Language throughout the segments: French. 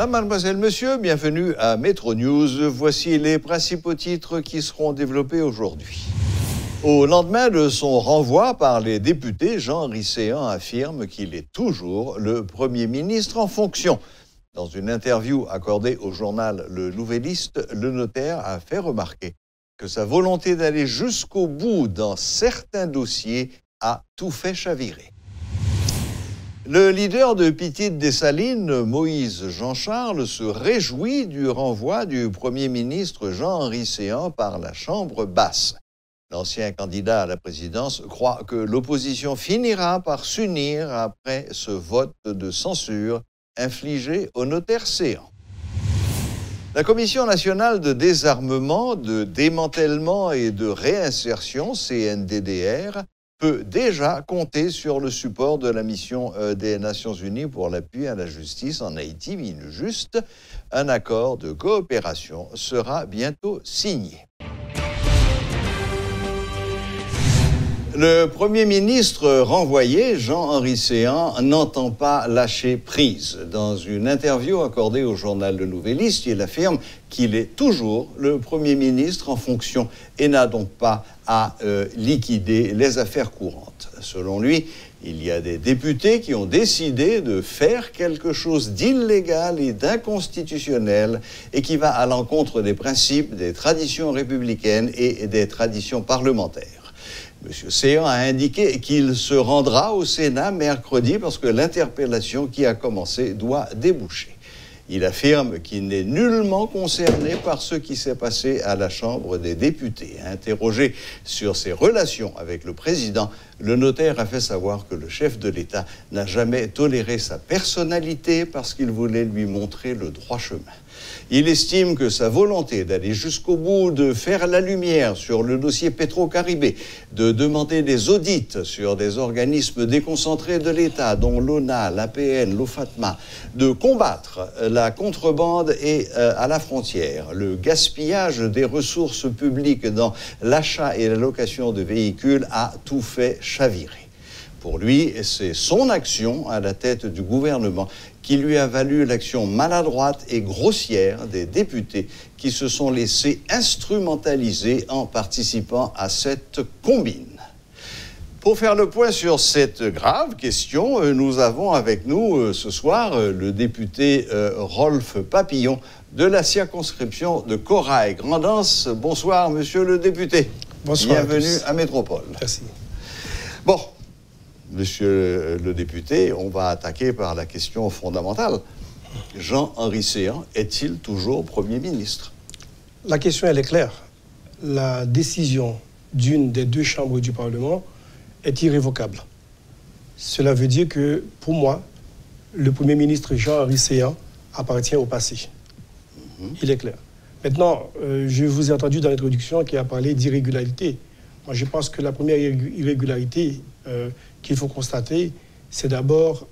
Mesdames, Mademoiselles, Messieurs, bienvenue à Métro News. Voici les principaux titres qui seront développés aujourd'hui. Au lendemain de son renvoi par les députés, Jean-Henri Séan affirme qu'il est toujours le Premier ministre en fonction. Dans une interview accordée au journal Le Nouvelliste, le notaire a fait remarquer que sa volonté d'aller jusqu'au bout dans certains dossiers a tout fait chavirer. Le leader de Petite-Dessalines, Moïse Jean-Charles, se réjouit du renvoi du Premier ministre Jean-Henri Séan par la Chambre basse. L'ancien candidat à la présidence croit que l'opposition finira par s'unir après ce vote de censure infligé au notaire Séan. La Commission nationale de désarmement, de démantèlement et de réinsertion, CNDDR, peut déjà compter sur le support de la mission des Nations Unies pour l'appui à la justice en Haïti, Minujust. Un accord de coopération sera bientôt signé. Le Premier ministre renvoyé, Jean-Henri Séan, n'entend pas lâcher prise. Dans une interview accordée au journal Le Nouvelliste, il affirme qu'il est toujours le Premier ministre en fonction et n'a donc pas à liquider les affaires courantes. Selon lui, il y a des députés qui ont décidé de faire quelque chose d'illégal et d'inconstitutionnel et qui va à l'encontre des principes, des traditions républicaines et des traditions parlementaires. M. Séan a indiqué qu'il se rendra au Sénat mercredi parce que l'interpellation qui a commencé doit déboucher. Il affirme qu'il n'est nullement concerné par ce qui s'est passé à la Chambre des députés. Interrogé sur ses relations avec le président, le notaire a fait savoir que le chef de l'État n'a jamais toléré sa personnalité parce qu'il voulait lui montrer le droit chemin. Il estime que sa volonté d'aller jusqu'au bout, de faire la lumière sur le dossier Petro-Caribé, de demander des audits sur des organismes déconcentrés de l'État, dont l'ONA, l'APN, l'OFATMA, de combattre la contrebande et à la frontière, le gaspillage des ressources publiques dans l'achat et la location de véhicules a tout fait chavirer. Pour lui, c'est son action à la tête du gouvernement qui lui a valu l'action maladroite et grossière des députés qui se sont laissés instrumentaliser en participant à cette combine. Pour faire le point sur cette grave question, nous avons avec nous ce soir le député Rolf Papillon de la circonscription de Corail-Grand'Anse. Bonsoir, monsieur le député. Bonsoir. Bienvenue à Métropole. Merci. Bon. Monsieur le député, on va attaquer par la question fondamentale. Jean-Henri Séan est-il toujours Premier ministre? La question, elle est claire. La décision d'une des deux chambres du Parlement est irrévocable. Cela veut dire que, pour moi, le Premier ministre Jean-Henri Séan appartient au passé. Il est clair. Maintenant, je vous ai entendu dans l'introduction qui a parlé d'irrégularité. Moi, je pense que la première irrégularité qu'il faut constater, c'est d'abord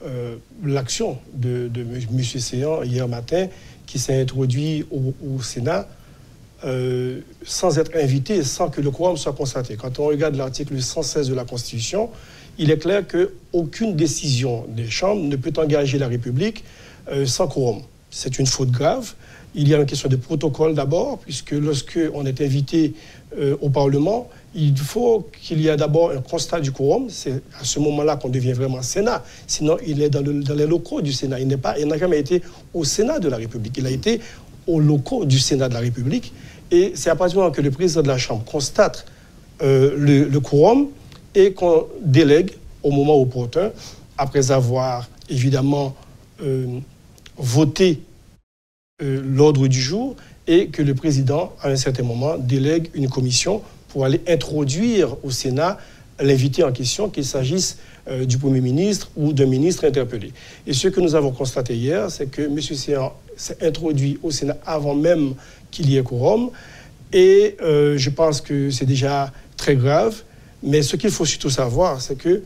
l'action de M. Séan hier matin, qui s'est introduit au Sénat sans être invité, sans que le quorum soit constaté. Quand on regarde l'article 116 de la Constitution, il est clair qu'aucune décision des chambres ne peut engager la République sans quorum. C'est une faute grave. Il y a une question de protocole d'abord, puisque lorsqu'on est invité au Parlement, il faut qu'il y ait d'abord un constat du quorum. C'est à ce moment-là qu'on devient vraiment Sénat. Sinon, il est dans les locaux du Sénat. Il n'a jamais été au Sénat de la République. Il a été aux locaux du Sénat de la République. Et c'est à partir du moment que le président de la Chambre constate le quorum et qu'on délègue au moment opportun, après avoir évidemment voté l'ordre du jour, et que le président, à un certain moment, délègue une commission pour aller introduire au Sénat l'invité en question, qu'il s'agisse du Premier ministre ou d'un ministre interpellé. Et ce que nous avons constaté hier, c'est que M. Séan s'est introduit au Sénat avant même qu'il y ait quorum. Et je pense que c'est déjà très grave. Mais ce qu'il faut surtout savoir, c'est que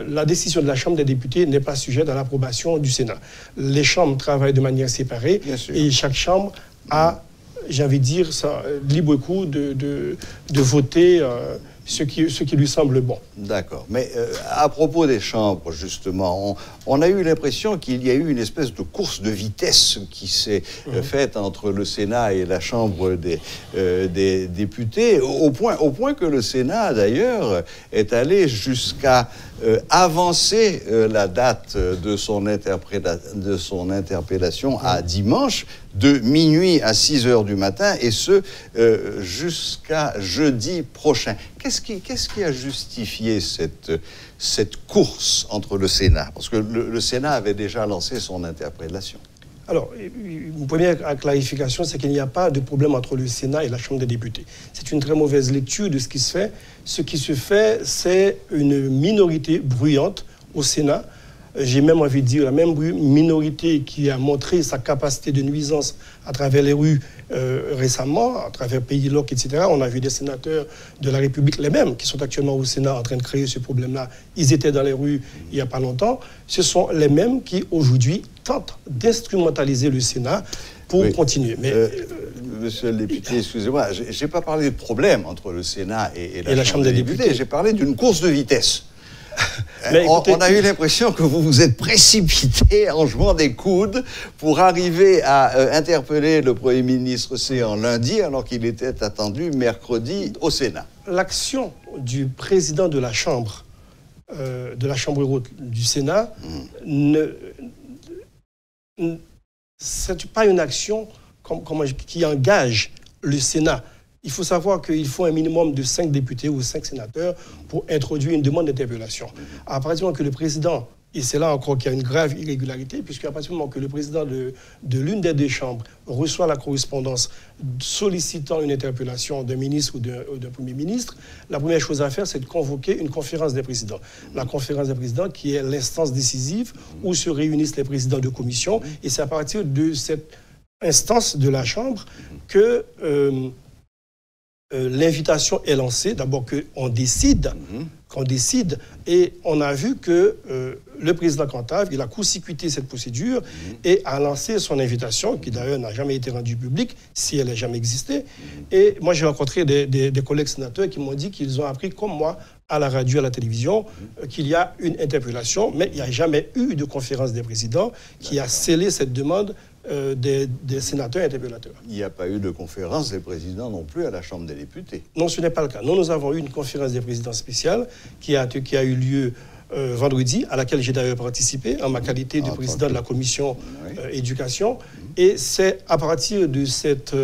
la décision de la Chambre des députés n'est pas sujette à l'approbation du Sénat. Les chambres travaillent de manière séparée et chaque chambre a, j'ai envie de dire, ça, libre cours de voter ce qui lui semble bon. D'accord. Mais à propos des chambres, justement, on a eu l'impression qu'il y a eu une espèce de course de vitesse qui s'est faite entre le Sénat et la Chambre des députés, au point que le Sénat, d'ailleurs, est allé jusqu'à avancer la date de son interpellation à dimanche, de minuit à 6 heures du matin, et ce, jusqu'à jeudi prochain. Qu'est-ce qui a justifié cette course entre le Sénat? Parce que le Sénat avait déjà lancé son interpellation. Alors, une première clarification, c'est qu'il n'y a pas de problème entre le Sénat et la Chambre des députés. C'est une très mauvaise lecture de ce qui se fait. Ce qui se fait, c'est une minorité bruyante au Sénat. J'ai même envie de dire la même minorité qui a montré sa capacité de nuisance à travers les rues récemment, à travers Pays Loc, etc. On a vu des sénateurs de la République, les mêmes, qui sont actuellement au Sénat en train de créer ce problème-là. Ils étaient dans les rues il n'y a pas longtemps. Ce sont les mêmes qui, aujourd'hui, tentent d'instrumentaliser le Sénat pour continuer. Mais, monsieur le député, excusez-moi, je n'ai pas parlé de problème entre le Sénat et la Chambre des députés. J'ai parlé d'une course de vitesse. Mais écoutez, on a eu l'impression que vous vous êtes précipité en jouant des coudes pour arriver à interpeller le Premier ministre Séan lundi, alors qu'il était attendu mercredi au Sénat. L'action du président de la Chambre haute du Sénat, c'est pas une action qui engage le Sénat. Il faut savoir qu'il faut un minimum de 5 députés ou 5 sénateurs pour introduire une demande d'interpellation. À partir du moment que le président, et c'est là encore qu'il y a une grave irrégularité, puisqu'à partir du moment que le président de l'une des deux chambres reçoit la correspondance sollicitant une interpellation d'un ministre ou d'un Premier ministre, la première chose à faire, c'est de convoquer une conférence des présidents. La conférence des présidents qui est l'instance décisive où se réunissent les présidents de commission, et c'est à partir de cette instance de la Chambre que l'invitation est lancée, d'abord qu'on décide, et on a vu que le président Cantave, il a court-circuité cette procédure et a lancé son invitation, qui d'ailleurs n'a jamais été rendue publique, si elle n'a jamais existé. Et moi, j'ai rencontré des collègues sénateurs qui m'ont dit qu'ils ont appris, comme moi, à la radio, à la télévision, qu'il y a une interpellation, mais il n'y a jamais eu de conférence des présidents qui a scellé cette demande des sénateurs interpellateurs. Il n'y a pas eu de conférence des présidents non plus à la Chambre des députés. Non, ce n'est pas le cas. Nous avons eu une conférence des présidents spéciale qui a eu lieu vendredi, à laquelle j'ai d'ailleurs participé en ma qualité de président de la commission éducation. Et c'est à partir de cette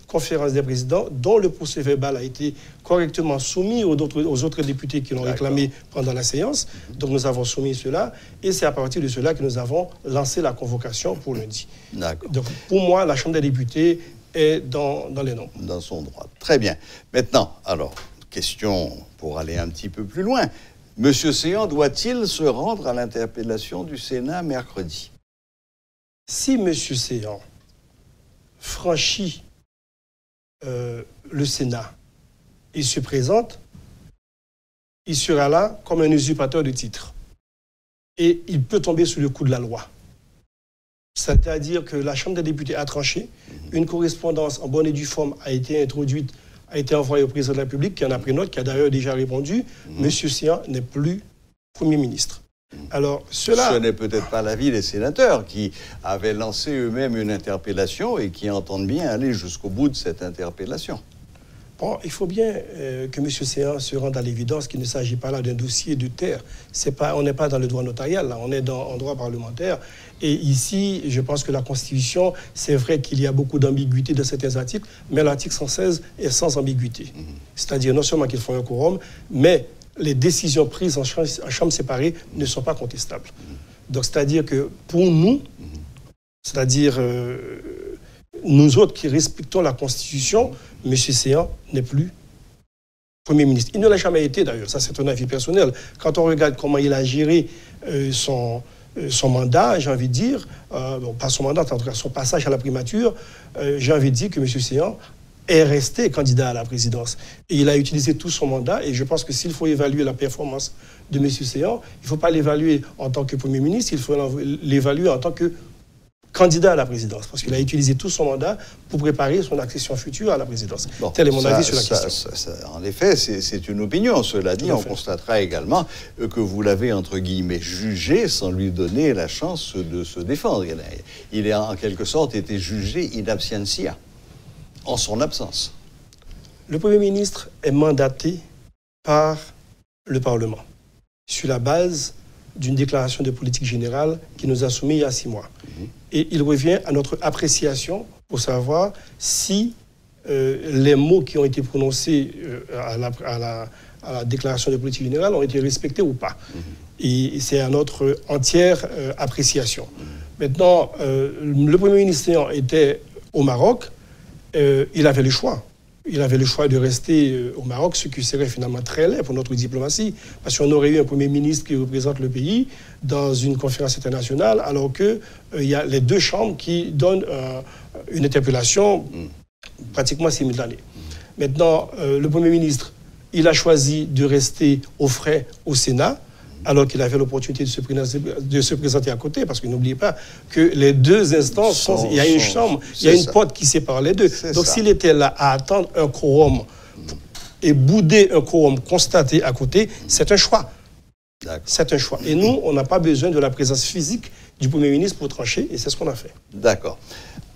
conférence des présidents dont le procès-verbal a été correctement soumis aux autres députés qui l'ont réclamé pendant la séance. Donc nous avons soumis cela et c'est à partir de cela que nous avons lancé la convocation pour lundi. Donc pour moi, la Chambre des députés est dans les normes. Dans son droit. Très bien. Maintenant, alors, question pour aller un petit peu plus loin. Monsieur Séan doit-il se rendre à l'interpellation du Sénat mercredi? Si M. Séan franchit le Sénat et se présente, il sera là comme un usurpateur de titre. Et il peut tomber sous le coup de la loi. C'est-à-dire que la Chambre des députés a tranché, une correspondance en bonne et due forme a été introduite, a été envoyée au président de la République, qui en a pris note, qui a d'ailleurs déjà répondu. M. Séan n'est plus Premier ministre. Alors, ce n'est peut-être pas l'avis des sénateurs qui avaient lancé eux-mêmes une interpellation et qui entendent bien aller jusqu'au bout de cette interpellation. Bon, il faut bien que M. Séan se rende à l'évidence qu'il ne s'agit pas là d'un dossier de terre. On n'est pas dans le droit notarial, là, on est en droit parlementaire. Et ici, je pense que la Constitution, c'est vrai qu'il y a beaucoup d'ambiguïté dans certains articles, mais l'article 116 est sans ambiguïté. C'est-à-dire non seulement qu'il faut un quorum, mais les décisions prises en chambre séparée ne sont pas contestables. Donc, c'est-à-dire que pour nous, c'est-à-dire nous autres qui respectons la Constitution, M. Séan n'est plus Premier ministre. Il ne l'a jamais été d'ailleurs, ça c'est un avis personnel. Quand on regarde comment il a géré son mandat, j'ai envie de dire, pas son mandat, en tout cas son passage à la primature, j'ai envie de dire que M. Séan est resté candidat à la présidence. Et il a utilisé tout son mandat, et je pense que s'il faut évaluer la performance de M. Séan, il ne faut pas l'évaluer en tant que Premier ministre, il faut l'évaluer en tant que candidat à la présidence, parce qu'il a utilisé tout son mandat pour préparer son accession future à la présidence. Bon, tel est mon avis sur la question. En effet, c'est une opinion. Cela dit, on constatera également que vous l'avez, entre guillemets, jugé sans lui donner la chance de se défendre. Il a en quelque sorte été jugé in absentia, en son absence. Le Premier ministre est mandaté par le Parlement sur la base d'une déclaration de politique générale qui nous a soumis il y a 6 mois. Et il revient à notre appréciation pour savoir si les mots qui ont été prononcés à la déclaration de politique générale ont été respectés ou pas. Et c'est à notre entière appréciation. Maintenant, le Premier ministre était au Maroc, il avait le choix. Il avait le choix de rester au Maroc, ce qui serait finalement très laid pour notre diplomatie, parce qu'on aurait eu un Premier ministre qui représente le pays dans une conférence internationale, alors qu'il y a les 2 chambres qui donnent une interpellation pratiquement simultanée. Maintenant, le Premier ministre, il a choisi de rester au frais au Sénat, alors qu'il avait l'opportunité de se présenter à côté, parce que n'oubliez pas que les 2 instances, il y a une chambre, il y a une porte qui sépare les 2. Donc s'il était là à attendre un quorum et bouder un quorum constaté à côté, c'est un choix. C'est un choix. Et nous, on n'a pas besoin de la présence physique du Premier ministre pour trancher, et c'est ce qu'on a fait. D'accord.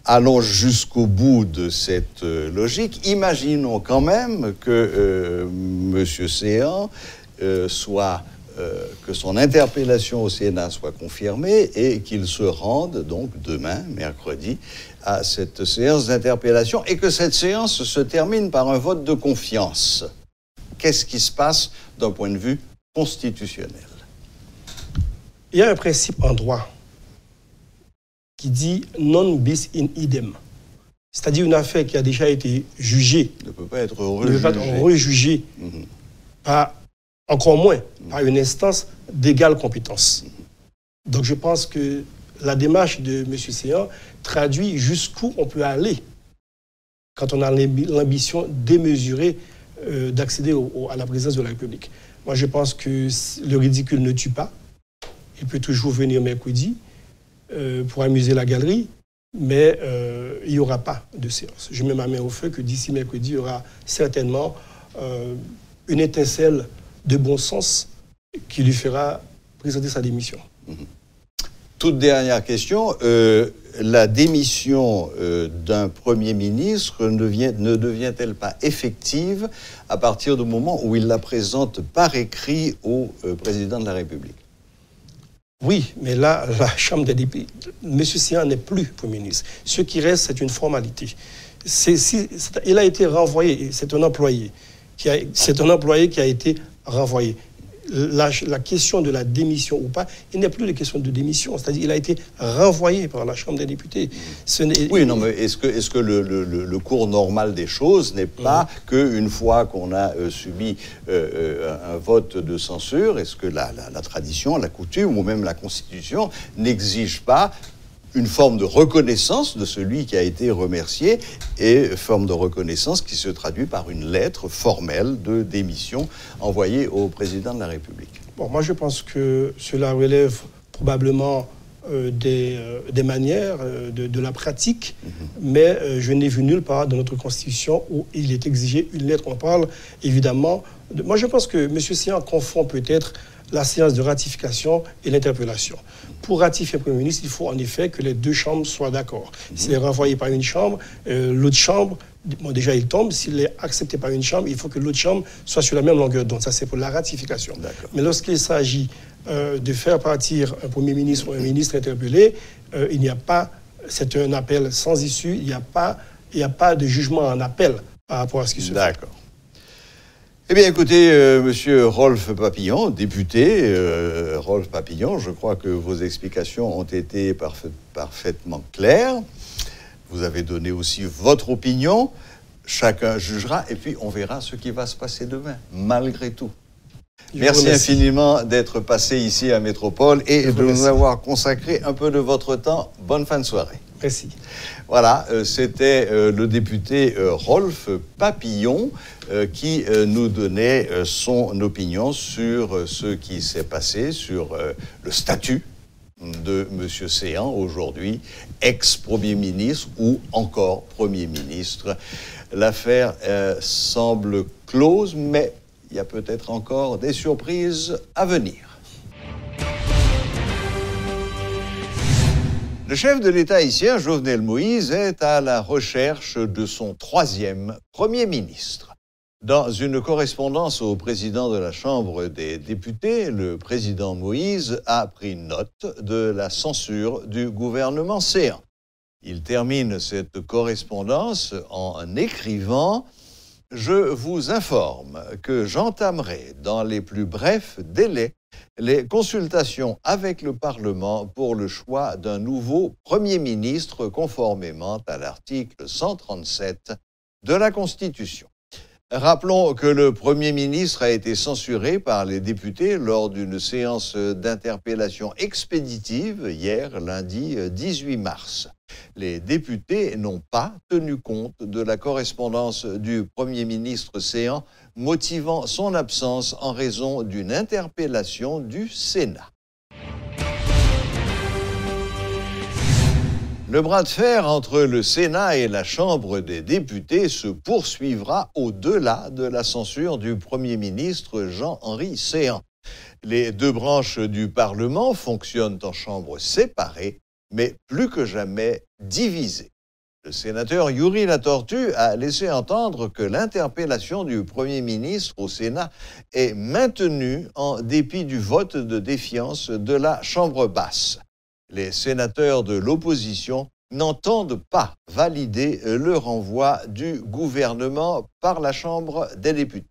Allons jusqu'au bout de cette logique. Imaginons quand même que M. Séan que son interpellation au Sénat soit confirmée et qu'il se rende donc demain, mercredi, à cette séance d'interpellation et que cette séance se termine par un vote de confiance. Qu'est-ce qui se passe d'un point de vue constitutionnel? Il y a un principe en droit qui dit non bis in idem. C'est-à-dire une affaire qui a déjà été jugée ne peut pas être rejugée par encore moins par une instance d'égale compétence. Donc je pense que la démarche de M. Séan traduit jusqu'où on peut aller quand on a l'ambition démesurée d'accéder à la présidence de la République. Moi je pense que le ridicule ne tue pas. Il peut toujours venir mercredi pour amuser la galerie, mais il n'y aura pas de séance. Je mets ma main au feu que d'ici mercredi, il y aura certainement une étincelle de bon sens qui lui fera présenter sa démission. Toute dernière question. La démission d'un Premier ministre ne devient-elle pas effective à partir du moment où il la présente par écrit au président de la République? Oui, mais là, la Chambre des députés, M. Séan n'est plus Premier ministre. Ce qui reste, c'est une formalité. Il a été renvoyé, c'est un employé qui a été renvoyé. La question de la démission ou pas, il n'y a plus de question de démission. C'est-à-dire qu'il a été renvoyé par la Chambre des députés. Oui, non, mais est-ce que le cours normal des choses n'est pas qu'une fois qu'on a subi un vote de censure, est-ce que la tradition, la coutume ou même la Constitution n'exige pas une forme de reconnaissance de celui qui a été remercié et forme de reconnaissance qui se traduit par une lettre formelle de démission envoyée au président de la République? Bon, moi je pense que cela relève probablement des manières, de la pratique, mais je n'ai vu nulle part dans notre Constitution où il est exigé une lettre. On parle évidemment... Moi je pense que M. Séan confond peut-être la séance de ratification et l'interpellation. Pour ratifier un Premier ministre, il faut en effet que les 2 chambres soient d'accord. S'il est renvoyé par une chambre, l'autre chambre, bon, déjà il tombe. S'il est accepté par une chambre, il faut que l'autre chambre soit sur la même longueur d'onde. Ça, c'est pour la ratification. Mais lorsqu'il s'agit de faire partir un Premier ministre ou un ministre interpellé, il n'y a pas... C'est un appel sans issue. Il n'y a pas de jugement en appel par rapport à ce qui se fait. D'accord. Eh bien, écoutez, Monsieur Rolf Papillon, député, Rolf Papillon, je crois que vos explications ont été parfaitement claires. Vous avez donné aussi votre opinion. Chacun jugera et puis on verra ce qui va se passer demain, malgré tout. Merci infiniment d'être passé ici à Métropole et de nous avoir consacré un peu de votre temps. Bonne fin de soirée. Merci. Voilà, c'était le député Rolf Papillon qui nous donnait son opinion sur ce qui s'est passé, sur le statut de M. Séan aujourd'hui, ex-premier ministre ou encore premier ministre. L'affaire semble close, mais il y a peut-être encore des surprises à venir. Le chef de l'État haïtien, Jovenel Moïse, est à la recherche de son troisième premier ministre. Dans une correspondance au président de la Chambre des députés, le président Moïse a pris note de la censure du gouvernement Séan. Il termine cette correspondance en écrivant « Je vous informe que j'entamerai dans les plus brefs délais les consultations avec le Parlement pour le choix d'un nouveau Premier ministre conformément à l'article 137 de la Constitution. » Rappelons que le Premier ministre a été censuré par les députés lors d'une séance d'interpellation expéditive hier, lundi 18 mars. Les députés n'ont pas tenu compte de la correspondance du Premier ministre Séan motivant son absence en raison d'une interpellation du Sénat. Le bras de fer entre le Sénat et la Chambre des députés se poursuivra au-delà de la censure du Premier ministre Jean-Henri Séan. Les deux branches du Parlement fonctionnent en chambres séparées, mais plus que jamais divisées. Le sénateur Youri Latortue a laissé entendre que l'interpellation du Premier ministre au Sénat est maintenue en dépit du vote de défiance de la Chambre basse. Les sénateurs de l'opposition n'entendent pas valider le renvoi du gouvernement par la Chambre des députés.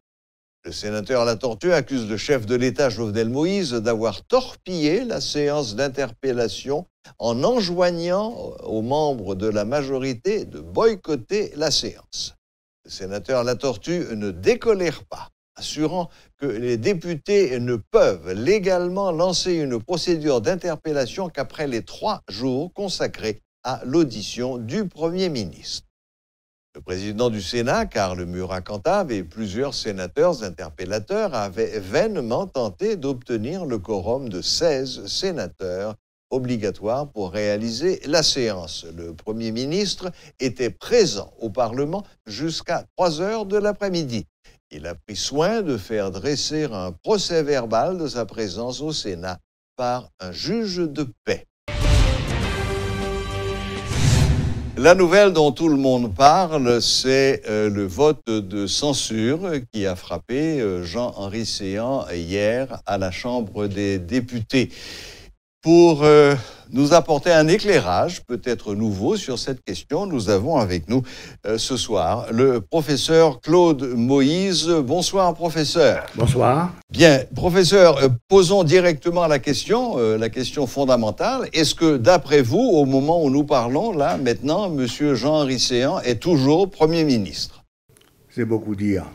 Le sénateur Latortue accuse le chef de l'État Jovenel Moïse d'avoir torpillé la séance d'interpellation en enjoignant aux membres de la majorité de boycotter la séance. Le sénateur Latortue ne décolère pas, assurant que les députés ne peuvent légalement lancer une procédure d'interpellation qu'après les 3 jours consacrés à l'audition du Premier ministre. Le président du Sénat, Karl Murat-Cantave, et plusieurs sénateurs interpellateurs avaient vainement tenté d'obtenir le quorum de 16 sénateurs obligatoire pour réaliser la séance. Le Premier ministre était présent au Parlement jusqu'à 3 heures de l'après-midi. Il a pris soin de faire dresser un procès-verbal de sa présence au Sénat par un juge de paix. La nouvelle dont tout le monde parle, c'est le vote de censure qui a frappé Jean-Henri Séan hier à la Chambre des députés. Pour nous apporter un éclairage peut-être nouveau sur cette question, nous avons avec nous ce soir le professeur Claude Moïse. Bonsoir, professeur. Bonsoir. Bien, professeur, posons directement la question fondamentale. Est-ce que, d'après vous, au moment où nous parlons, là, maintenant, M. Jean-Henri Séan est toujours Premier ministre? C'est beaucoup dire.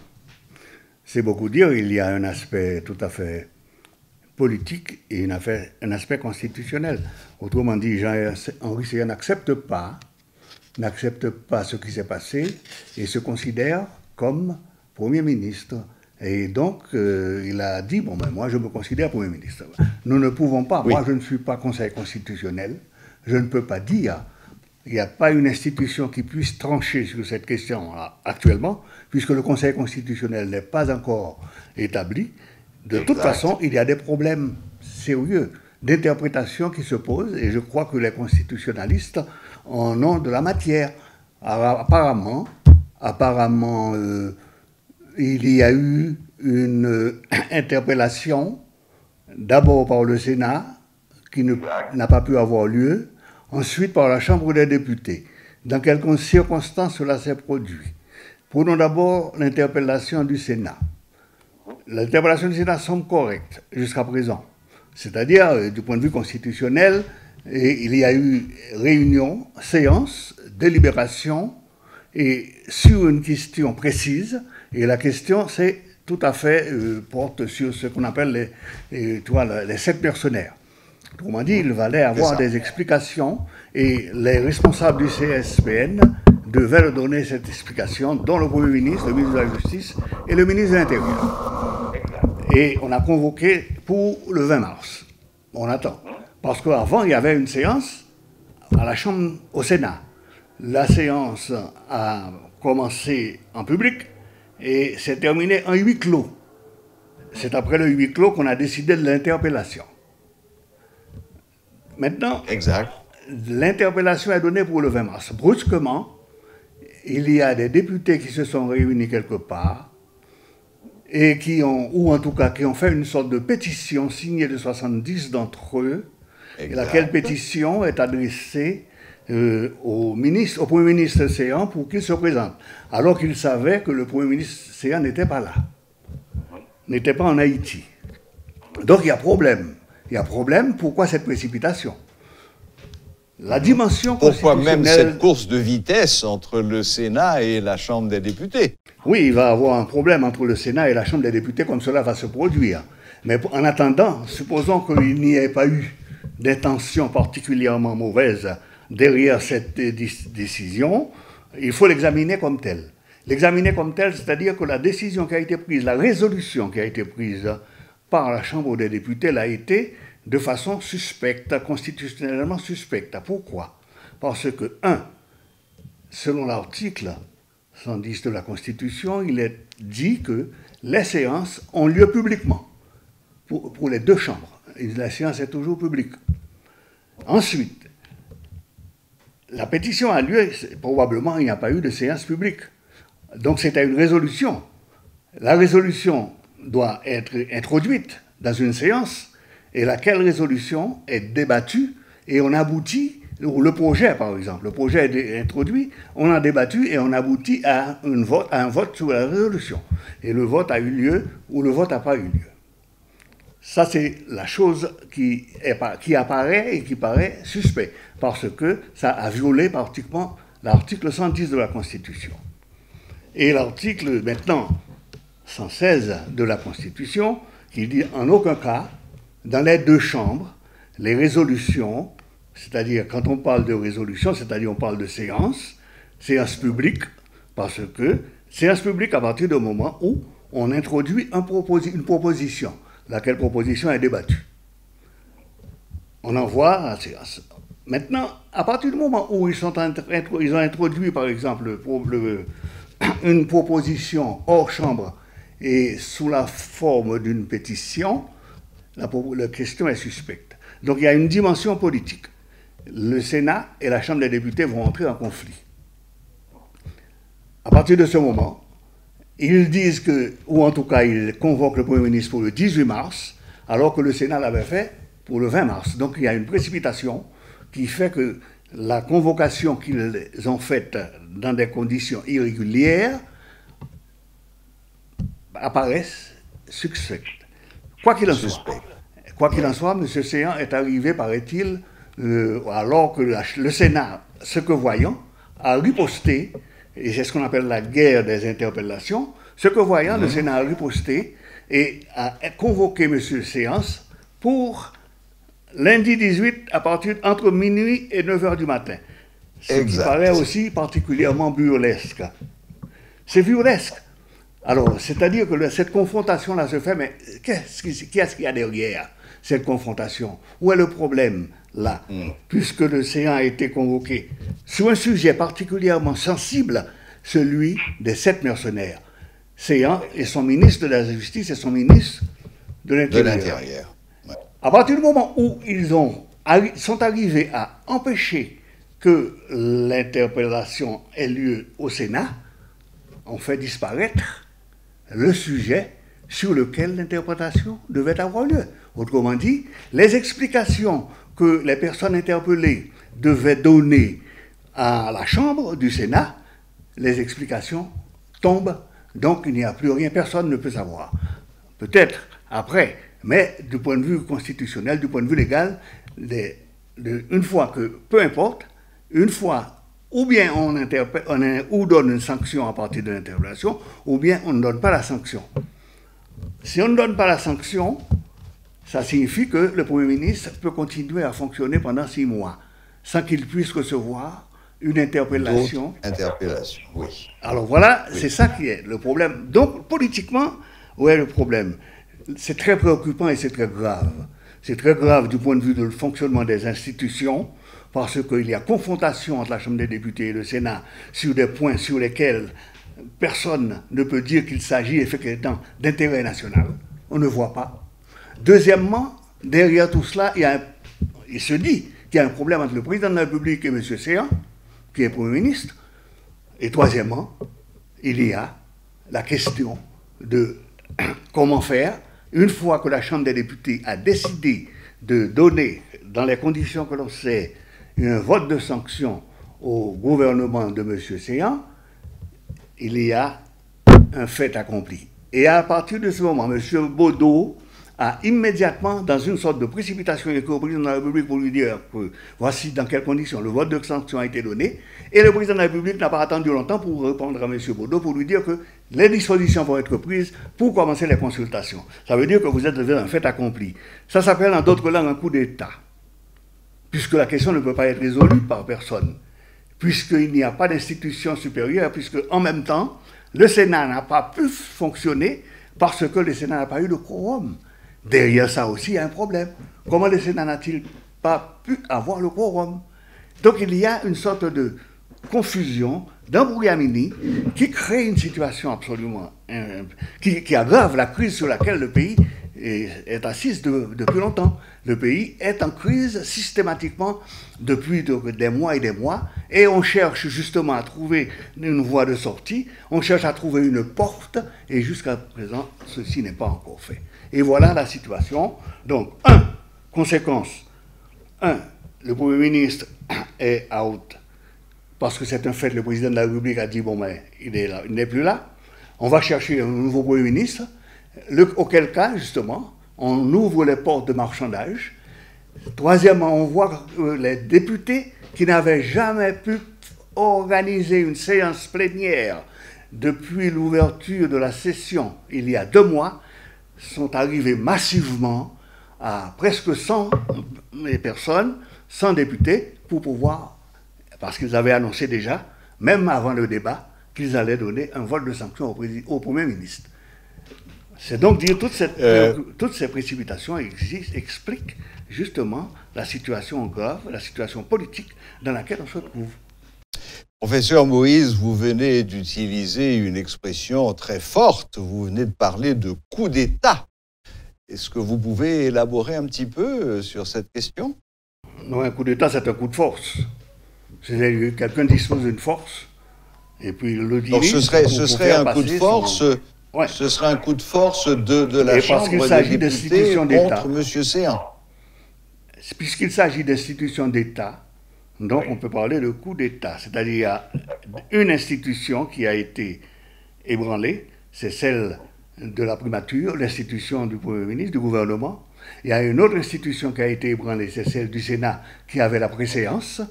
C'est beaucoup dire. Il y a un aspect tout à fait politique et un aspect constitutionnel. Autrement dit, Jean-Henri Séan n'accepte pas ce qui s'est passé et se considère comme Premier ministre. Et donc, il a dit, bon, ben, moi, je me considère Premier ministre. Nous ne pouvons pas, moi, je ne suis pas Conseil constitutionnel, je ne peux pas dire, il n'y a pas une institution qui puisse trancher sur cette question actuellement, puisque le Conseil constitutionnel n'est pas encore établi. De toute façon, il y a des problèmes sérieux d'interprétation qui se posent, et je crois que les constitutionnalistes en ont de la matière. Apparemment, il y a eu une interpellation, d'abord par le Sénat, qui n'a pas pu avoir lieu, ensuite par la Chambre des députés. Dans quelles circonstances cela s'est produit? Prenons d'abord l'interpellation du Sénat. L'interpellation du Sénat semble correcte jusqu'à présent. C'est-à-dire, du point de vue constitutionnel, il y a eu réunion, séance, délibération, et sur une question précise, et la question, c'est tout à fait, porte sur ce qu'on appelle les 7 mercenaires. Autrement dit, il fallait avoir des explications, et les responsables du CSPN devaient leur donner cette explication, dont le Premier ministre, le ministre de la Justice et le ministre de l'Intérieur. Et on a convoqué pour le 20 mars. On attend. Parce qu'avant, il y avait une séance à la Chambre, au Sénat. La séance a commencé en public et s'est terminée en huis clos. C'est après le huis clos qu'on a décidé de l'interpellation. Maintenant, l'interpellation est donnée pour le 20 mars. Brusquement, il y a des députés qui se sont réunis quelque part et qui ont, ou en tout cas qui ont fait une sorte de pétition signée de 70 d'entre eux, et laquelle pétition est adressée au Premier ministre Séan pour qu'il se présente, alors qu'il savait que le Premier ministre Séan n'était pas là, n'était pas en Haïti. Donc il y a problème. Il y a problème, pourquoi cette précipitation? La dimension Pourquoi constitutionnelle... même cette course de vitesse entre le Sénat et la Chambre des députés? Oui, il va y avoir un problème entre le Sénat et la Chambre des députés, comme cela va se produire. Mais en attendant, supposons qu'il n'y ait pas eu d'intention particulièrement mauvaise derrière cette décision, il faut l'examiner comme telle. L'examiner comme telle, c'est-à-dire que la décision qui a été prise, la résolution qui a été prise par la Chambre des députés l'a été de façon suspecte, constitutionnellement suspecte. Pourquoi? Parce que, selon l'article 110 de la Constitution, il est dit que les séances ont lieu publiquement, pour les deux chambres. La séance est toujours publique. Ensuite, la pétition a lieu, probablement il n'y a pas eu de séance publique. Donc c'était une résolution. La résolution doit être introduite dans une séance, et laquelle résolution est débattue, et on aboutit, ou le projet par exemple, le projet est introduit, on a débattu et on aboutit à un vote sur la résolution. Et le vote a eu lieu ou le vote n'a pas eu lieu. Ça, c'est la chose qui apparaît et qui paraît suspect, parce que ça a violé pratiquement l'article 110 de la Constitution. Et l'article, maintenant, 116 de la Constitution, qui dit en aucun cas, dans les deux chambres, les résolutions, c'est-à-dire quand on parle de résolution, c'est-à-dire on parle de séance publique, parce que séance publique à partir du moment où on introduit une proposition, laquelle proposition est débattue. On envoie à la séance. Maintenant, à partir du moment où ils ont introduit, par exemple, une proposition hors chambre et sous la forme d'une pétition, la question est suspecte. Donc il y a une dimension politique. Le Sénat et la Chambre des députés vont entrer en conflit. À partir de ce moment, ils disent que, ou en tout cas ils convoquent le Premier ministre pour le 18 mars, alors que le Sénat l'avait fait pour le 20 mars. Donc il y a une précipitation qui fait que la convocation qu'ils ont faite dans des conditions irrégulières apparaissent suspectes. Quoi qu'il en soit, M. Séan est arrivé, paraît-il, alors que le Sénat, ce que voyant, a riposté, et c'est ce qu'on appelle la guerre des interpellations, ce que voyant, le Sénat a riposté et a convoqué M. Séance pour lundi 18 à partir entre minuit et 9h du matin. Ce qui paraît aussi particulièrement burlesque. C'est burlesque. Alors, c'est-à-dire que cette confrontation-là se fait, mais qu'est-ce qu'il y a derrière cette confrontation? Où est le problème, là? Puisque le Sénat a été convoqué sur un sujet particulièrement sensible, celui des 7 mercenaires. Sénat et son ministre de la Justice et son ministre de l'Intérieur. Ouais. À partir du moment où ils sont arrivés à empêcher que l'interpellation ait lieu au Sénat, on fait disparaître le sujet sur lequel l'interprétation devait avoir lieu. Autrement dit, les explications que les personnes interpellées devaient donner à la Chambre du Sénat, les explications tombent, donc il n'y a plus rien, personne ne peut savoir. Peut-être après, mais du point de vue constitutionnel, du point de vue légal, une fois que, peu importe, une fois ou bien on donne une sanction à partir de l'interpellation, ou bien on ne donne pas la sanction. Si on ne donne pas la sanction, ça signifie que le Premier ministre peut continuer à fonctionner pendant 6 mois, sans qu'il puisse recevoir une interpellation. Interpellation, oui. Alors voilà, oui. C'est ça qui est le problème. Donc, politiquement, où est le problème? C'est très préoccupant et c'est très grave. C'est très grave du point de vue du fonctionnement des institutions, parce qu'il y a confrontation entre la Chambre des députés et le Sénat sur des points sur lesquels personne ne peut dire qu'il s'agit effectivement d'intérêt national. On ne voit pas. Deuxièmement, derrière tout cela, il se dit qu'il y a un problème entre le président de la République et M. Séan, qui est Premier ministre. Et troisièmement, il y a la question de comment faire une fois que la Chambre des députés a décidé de donner, dans les conditions que l'on sait, un vote de sanction au gouvernement de M. Séan. Il y a un fait accompli. Et à partir de ce moment, M. Baudot a immédiatement, dans une sorte de précipitation, écrit au président de la République pour lui dire que voici dans quelles conditions le vote de sanction a été donné. Et le président de la République n'a pas attendu longtemps pour répondre à M. Baudot pour lui dire que les dispositions vont être prises pour commencer les consultations. Ça veut dire que vous êtes devant un fait accompli. Ça s'appelle en d'autres langues un coup d'État, puisque la question ne peut pas être résolue par personne, puisqu'il n'y a pas d'institution supérieure, puisque en même temps, le Sénat n'a pas pu fonctionner parce que le Sénat n'a pas eu de quorum. Derrière ça aussi, il y a un problème. Comment le Sénat n'a-t-il pas pu avoir le quorum? Donc il y a une sorte de confusion, d'embrouillamini, qui crée une situation absolument... qui aggrave la crise sur laquelle le pays est assise depuis longtemps. Le pays est en crise systématiquement depuis des mois et des mois, et on cherche justement à trouver une voie de sortie, on cherche à trouver une porte, et jusqu'à présent, ceci n'est pas encore fait. Et voilà la situation. Donc, conséquence, le Premier ministre est out, parce que c'est un fait, le président de la République a dit, bon, mais il n'est plus là, on va chercher un nouveau Premier ministre, auquel cas, justement, on ouvre les portes de marchandage. Troisièmement, on voit que les députés qui n'avaient jamais pu organiser une séance plénière depuis l'ouverture de la session il y a 2 mois, sont arrivés massivement à presque 100 personnes, 100 députés, pour pouvoir, parce qu'ils avaient annoncé déjà, même avant le débat, qu'ils allaient donner un vote de sanction au Premier ministre. C'est donc dire toutes ces précipitations expliquent justement la situation grave, la situation politique dans laquelle on se trouve. Professeur Moïse, vous venez d'utiliser une expression très forte, vous venez de parler de coup d'État. Est-ce que vous pouvez élaborer un petit peu sur cette question? Non, un coup d'État, c'est un coup de force. C'est-à-dire que quelqu'un dispose d'une force, et puis il le dirige. Donc ce serait un coup de force... Ouais. Ce sera un coup de force de la Chambre des députés contre M. Séan. Puisqu'il s'agit d'institutions d'État, donc on peut parler de coup d'État. C'est-à-dire qu'il y a une institution qui a été ébranlée, c'est celle de la primature, l'institution du Premier ministre, du gouvernement. Il y a une autre institution qui a été ébranlée, c'est celle du Sénat qui avait la préséance.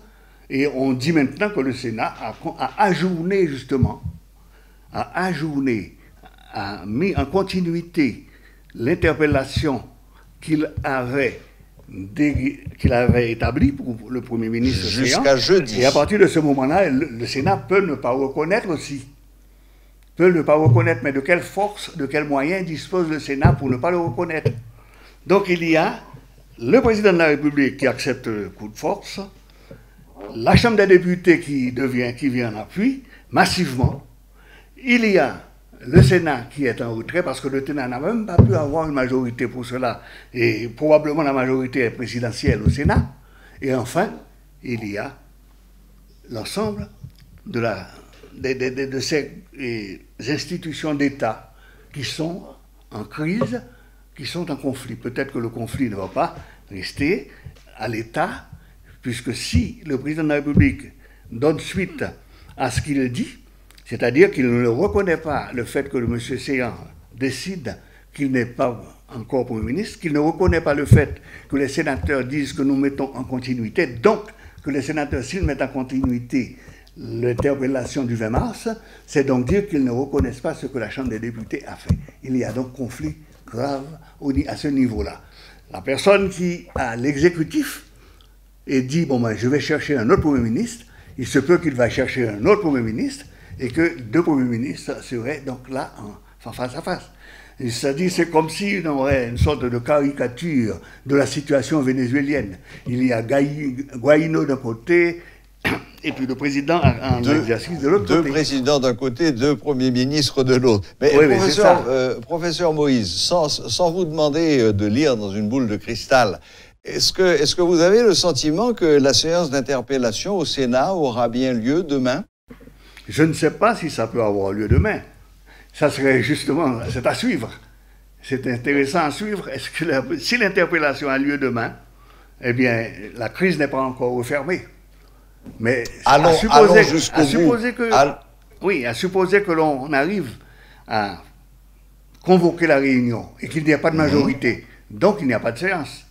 Et on dit maintenant que le Sénat a ajourné justement, a mis en continuité l'interpellation qu'il avait établie pour le Premier ministre jusqu'à jeudi. Et à partir de ce moment-là, le Sénat peut ne pas reconnaître aussi. Peut ne pas reconnaître, mais de quelle force, de quels moyens dispose le Sénat pour ne pas le reconnaître? Donc il y a le président de la République qui accepte le coup de force, la Chambre des députés qui vient en appui, massivement. Il y a le Sénat qui est en retrait parce que le Sénat n'a même pas pu avoir une majorité pour cela, et probablement la majorité est présidentielle au Sénat. Et enfin, il y a l'ensemble de ces institutions d'État qui sont en crise, qui sont en conflit. Peut-être que le conflit ne va pas rester à l'État, puisque si le président de la République donne suite à ce qu'il dit, c'est-à-dire qu'il ne reconnaît pas le fait que M. Séan décide qu'il n'est pas encore Premier ministre, qu'il ne reconnaît pas le fait que les sénateurs disent que nous mettons en continuité, donc que les sénateurs, s'ils mettent en continuité l'interpellation du 20 mars, c'est donc dire qu'ils ne reconnaissent pas ce que la Chambre des députés a fait. Il y a donc conflit grave à ce niveau-là. La personne qui a l'exécutif et dit, bon ben je vais chercher un autre Premier ministre, il se peut qu'il va chercher un autre Premier ministre, et que 2 premiers ministres seraient donc là en face à face. C'est-à-dire, c'est comme si on aurait une sorte de caricature de la situation vénézuélienne. Il y a Guaidó d'un côté, et puis le président en exercice de l'autre côté. Deux présidents d'un côté, deux premiers ministres de l'autre. Mais, oui, professeur Moïse, sans vous demander de lire dans une boule de cristal, est-ce que vous avez le sentiment que la séance d'interpellation au Sénat aura bien lieu demain? Je ne sais pas si ça peut avoir lieu demain. Ça serait justement, c'est à suivre. C'est intéressant à suivre. Est-ce que si l'interpellation a lieu demain, eh bien, la crise n'est pas encore refermée. Mais allons jusqu'au bout. Oui, à supposer que l'on arrive à convoquer la réunion et qu'il n'y a pas de majorité, donc il n'y a pas de séance.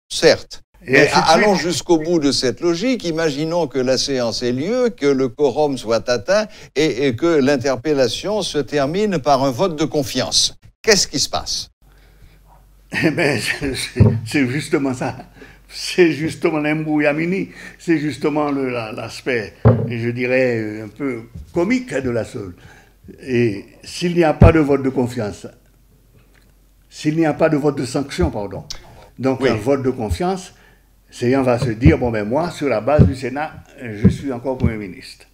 Certes. Mais allons jusqu'au bout de cette logique. Imaginons que la séance ait lieu, que le quorum soit atteint et que l'interpellation se termine par un vote de confiance. Qu'est-ce qui se passe? Eh bien, c'est justement ça. C'est justement l'embrouillamini. C'est justement l'aspect, je dirais, un peu comique de la chose. Et s'il n'y a pas de vote de confiance, s'il n'y a pas de vote de sanction, pardon, donc un vote de confiance, Séan va se dire, bon ben moi, sur la base du Sénat, je suis encore Premier ministre.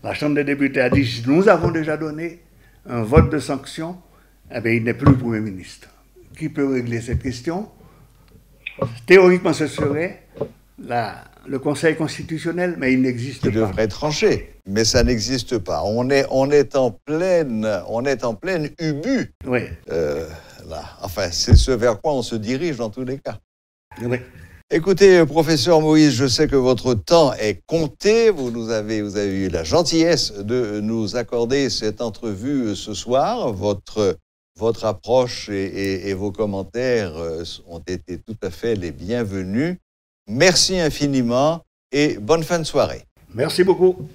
La Chambre des députés a dit, nous avons déjà donné un vote de sanction, eh bien il n'est plus Premier ministre. Qui peut régler cette question? Théoriquement, ce serait le Conseil constitutionnel, mais il n'existe pas. Il devrait trancher, mais ça n'existe pas. On est en pleine ubu. Oui. Là. Enfin, c'est ce vers quoi on se dirige dans tous les cas. Oui. Écoutez, professeur Moïse, je sais que votre temps est compté. Vous avez eu la gentillesse de nous accorder cette entrevue ce soir. Votre approche et vos commentaires ont été tout à fait les bienvenus. Merci infiniment et bonne fin de soirée. Merci beaucoup.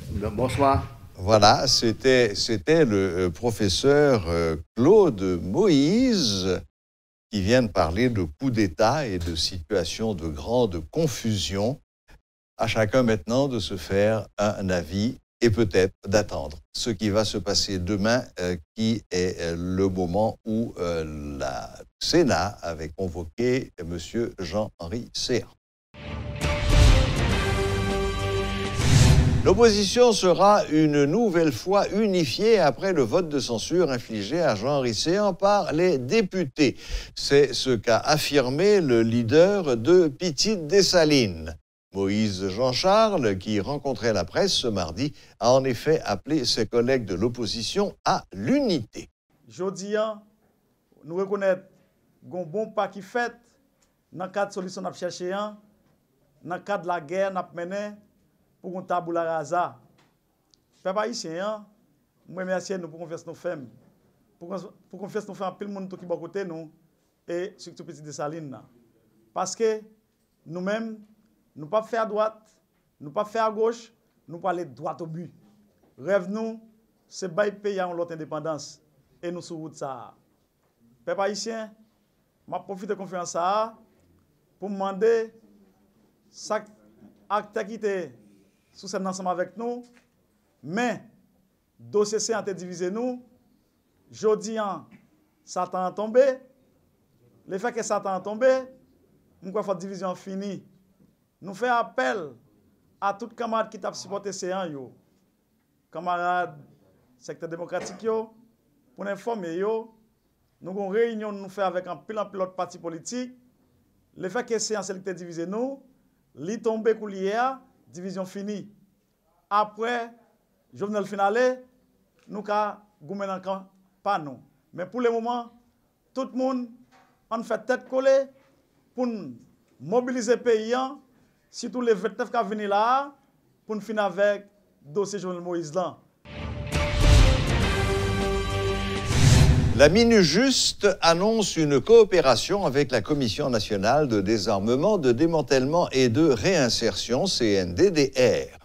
Bonsoir. Voilà, c'était le professeur Claude Moïse qui vient de parler de coup d'État et de situation de grande confusion. À chacun maintenant de se faire un avis et peut-être d'attendre ce qui va se passer demain, qui est le moment où le Sénat avait convoqué M. Jean-Henri Séan. L'opposition sera une nouvelle fois unifiée après le vote de censure infligé à Jean-Henri Séan par les députés. C'est ce qu'a affirmé le leader de Petite Dessalines. Moïse Jean-Charles, qui rencontrait la presse ce mardi, a en effet appelé ses collègues de l'opposition à l'unité. Jodi, nous reconnaissons un bon pas qui fait dans le cadre de solution que nous cherchons, dans le cadre de la guerre que nous menons pour un tabula rasa. Peuple haïtien, moi remercie nous pour confiance nous faisons. Pour confiance nous faisons, pile monde qui est à côté nous et surtout Petite Dessalines. Parce que nous-mêmes, nous ne pouvons pas faire à droite, nous ne pouvons pas faire à gauche, nous pouvons aller droit au but. Rêve nous, c'est bailler pays à l'autre indépendance. Et nous sur route ça. Peuple haïtien, je profite de confiance ça pour demander chaque acte qui était sous cet ensemble avec nous, mais dossier C a été divisé nous. Jodi, Satan a tombé. Le fait que Satan a tombé, nous avons fait division finie. Nous faisons appel à tous les camarades qui ont supporté Séan, camarades secteur démocratique, pour nous informer. Nous avons une réunion nous fait avec un pilote parti politique. Le fait que Séan est divisé nous, li tombé coulière, division finie. Après, Jovenel finale, nous avons gouverné pas nous. Mais pour le moment, tout le monde a fait tête collée pour mobiliser le pays. Surtout les 29 qui sont venus là, pour nous finir avec le dossier Jovenel Moïse là. La Minujuste annonce une coopération avec la Commission nationale de désarmement, de démantèlement et de réinsertion, CNDDR.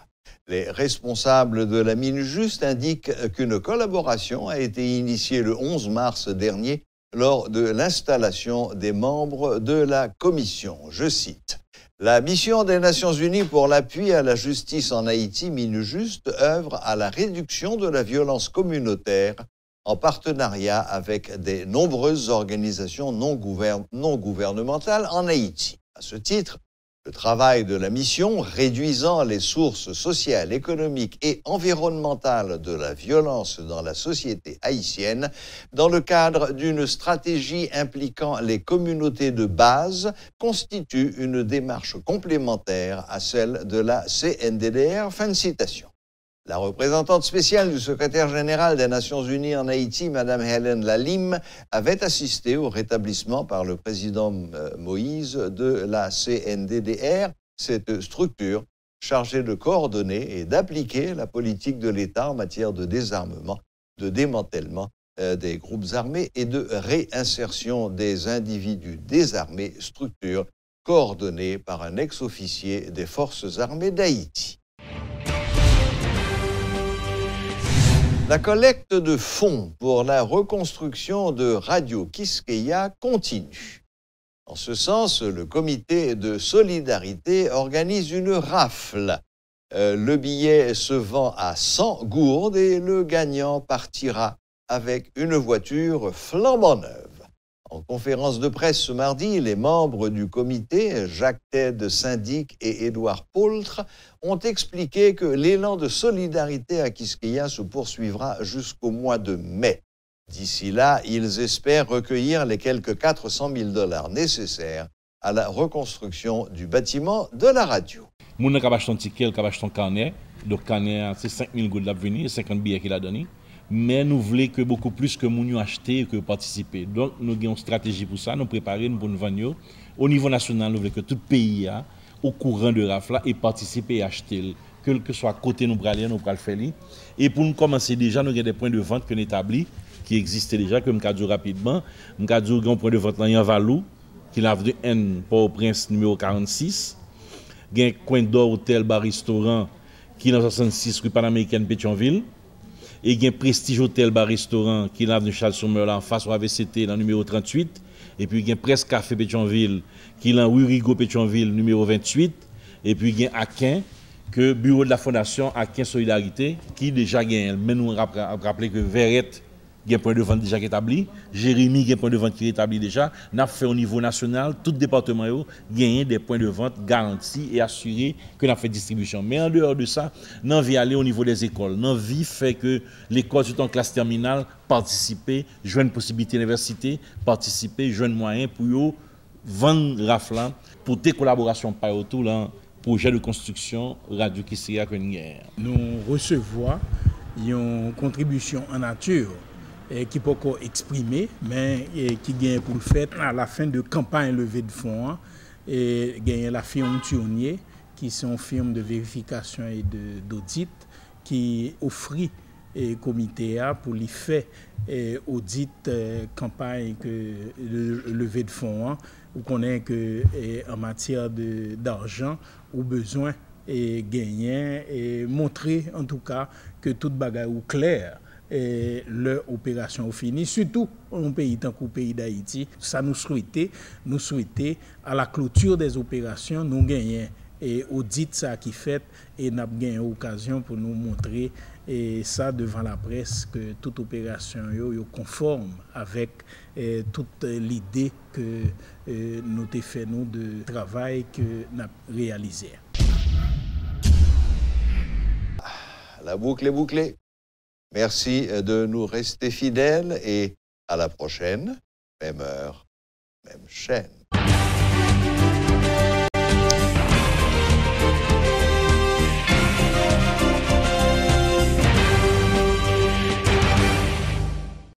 Les responsables de la Minujuste indiquent qu'une collaboration a été initiée le 11 mars dernier lors de l'installation des membres de la commission. Je cite. La mission des Nations Unies pour l'appui à la justice en Haïti, Minujuste, œuvre à la réduction de la violence communautaire en partenariat avec des nombreuses organisations non gouvernementales en Haïti. À ce titre, le travail de la mission réduisant les sources sociales, économiques et environnementales de la violence dans la société haïtienne dans le cadre d'une stratégie impliquant les communautés de base constitue une démarche complémentaire à celle de la CNDDR. Fin de citation. La représentante spéciale du secrétaire général des Nations Unies en Haïti, Mme Hélène Lalime, avait assisté au rétablissement par le président Moïse de la CNDDR, cette structure chargée de coordonner et d'appliquer la politique de l'État en matière de désarmement, de démantèlement des groupes armés et de réinsertion des individus désarmés, structure coordonnée par un ex-officier des forces armées d'Haïti. La collecte de fonds pour la reconstruction de Radio Quisqueya continue. En ce sens, le comité de solidarité organise une rafle. Le billet se vend à 100 gourdes et le gagnant partira avec une voiture flambant neuve. En conférence de presse ce mardi, les membres du comité, Jacques-Ted Syndic et Édouard Poultre, ont expliqué que l'élan de solidarité à Quisqueya se poursuivra jusqu'au mois de mai. D'ici là, ils espèrent recueillir les quelques 400 000 $ nécessaires à la reconstruction du bâtiment de la radio. Moun ka acheté un ticket, ka acheté un carnet. Donc carnet c'est 5 000 gourdes la venir, 50 billets qu'il a donné. Mais nous voulons que beaucoup plus que nous acheter et que participer. Donc nous avons une stratégie pour ça, nous préparer pour nous vendre. Au niveau national, nous voulons que tout pays a au courant de rafla et participer et acheter. Quel que soit côté nous braliens, nous le faire. Et pour nous commencer déjà, nous avons des points de vente que nous établis, qui existent déjà, comme je dis rapidement. Nous avons un point de vente en Valou, qui est l'avenue N, Port-au-Prince numéro 46. Nous avons un coin d'or, hôtel, bar, restaurant, qui est dans 66 rue Panaméricaine, Pétionville. Et il y a un Prestige Hôtel Bar Restaurant qui est l'avenue Charles-Sommer en face au AVCT dans le numéro 38. Et puis il y a un Presse Café Pétionville qui est dans rue Rigaud Pétionville numéro 28. Et puis il y a Aquin, que bureau de la Fondation Aquin Solidarité qui déjà gagne. Mais nous rappelons que Verrette, il y a un point de vente déjà établi. Jérémy, il y a un point de vente qui est établi déjà. Nous avons fait au niveau national, tout département gagne des points de vente garantis et assurés que nous avons fait distribution. Mais en dehors de ça, nous avons aller au niveau des écoles. Nous avons fait que l'école, surtout en classe terminale, participer, jouer une possibilité d'université, participer, jouer un moyen pour vendre raflan, pour tes collaborations par autour dans projet de construction Radio Quisqueya que nous gagnons. Nous recevons une contribution en nature qui peut encore exprimer, mais qui gagne pour le fait à la fin de campagne levée de fonds, et gagne la firme Thionnier, qui sont une firme de vérification et d'audit, qui offre et comité pour lui faire audit campagne levée de fonds. Vous connaissez que en matière d'argent, ou besoin et gagner et montrer en tout cas que toute bagarre ou clair. Et leur opération finie, surtout en pays tant qu'au pays d'Haïti. Ça nous souhaitait à la clôture des opérations, nous gagnons et audit ça qui fait et nous avons gagné occasion pour nous montrer et ça devant la presse que toute opération est conforme avec toute l'idée que nous avons fait nous de travail que nous avons réalisé. La boucle est bouclée. Merci de nous rester fidèles et à la prochaine, même heure, même chaîne.